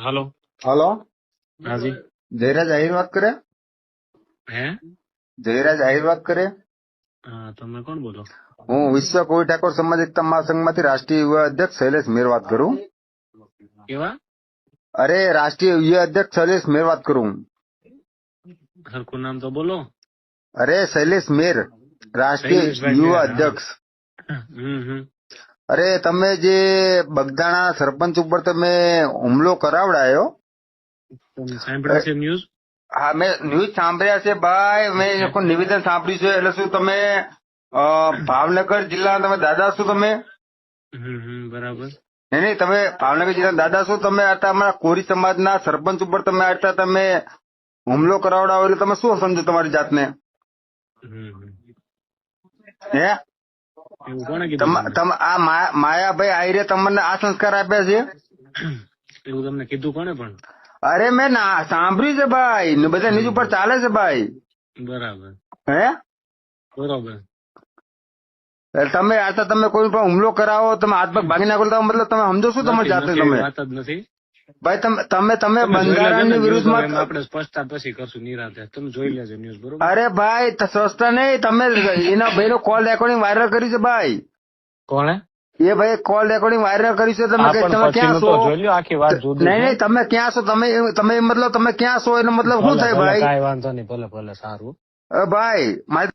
હાલો. Hello, હાજી. જયરાજ આહિર વાત કરે? હે? જયરાજ આહિર વાત કરે? હા, તમે કોણ બોલો? હું વિશ્વ કોળી ઠાકોર સમાજ એકતા મહાસંઘમાંથી રાષ્ટ્રીય યુવા અધ્યક્ષ શૈલેષ મેર વાત કરું. કેવા? અરે, રાષ્ટ્રીય યુવા અધ્યક્ષ શૈલેષ મેર વાત કરું. હરખું નામ તો બોલો. અરે, શૈલેષ મેર, રાષ્ટ્રીય શૈલેષભાઈ યુવા મેર, હા. અધ્યક્ષ. હમ. અરે, તમે જે બગદાણા સરપંચ ઉપર તમે હુમલો કરાવડાયો. તમે સાંભળ્યા છે ન્યૂઝ? હા, મેં ન્યૂઝ સાંભળ્યા છે ભાઈ. મેં આખું નિવેદન સાંભળ્યું છે. એટલે શું તમે ભાવનગર જિલ્લા તમે દાદા છો તમે? બરાબર. નહીં, તમે ભાવનગર જિલ્લા દાદા છો. તમે આટલા અમારા કોરી સમાજના સરપંચ ઉપર તમે આટલા તમે હુમલો કરાવડાવો એટલે તમે શું સમજો તમારી જાતને? હે? એવું કોણે કીધું તમને? આ માયાભાઈ આહિરે તમને આ સંસ્કાર આપ્યા છે? એવું તમને કીધું કોણે પણ? અરે, મેં સાંભળ્યું છે ભાઈ. બધા ન્યૂઝ ઉપર ચાલે છે ભાઈ. બરાબર. હે? બરોબર. તમે આટલા તમે કોઈ પણ હુમલો કરાવો, તમે હાથ પગ ભાગી નાખો, તો મતલબ તમે સમજો શું તમારી જાતે? તમે વાત જ નથી ભાઈ, તમે બંધારણની વિરુદ્ધમાં આપણે સ્પષ્ટતા પછી કરશું નિરાતે. તમે જોઈ લેજો ન્યૂઝ. બરોબર. અરે ભાઈ, સ્વચ્છતા નહીં. તમે એના ભાઈનો કોલ રેકોર્ડિંગ વાયરલ કર્યું છે ભાઈ. કોણે? એ ભાઈ કોલ રેકોર્ડિંગ વાયરલ કર્યું છે. તમે ક્યાં છો? આખી વાત નહીં, તમે ક્યાં છો? તમે મતલબ તમે ક્યાં છો એનો મતલબ શું થાય ભાઈ? કાંઈ વાંધો નહીં, ભલે સારું. ભાઈ મારી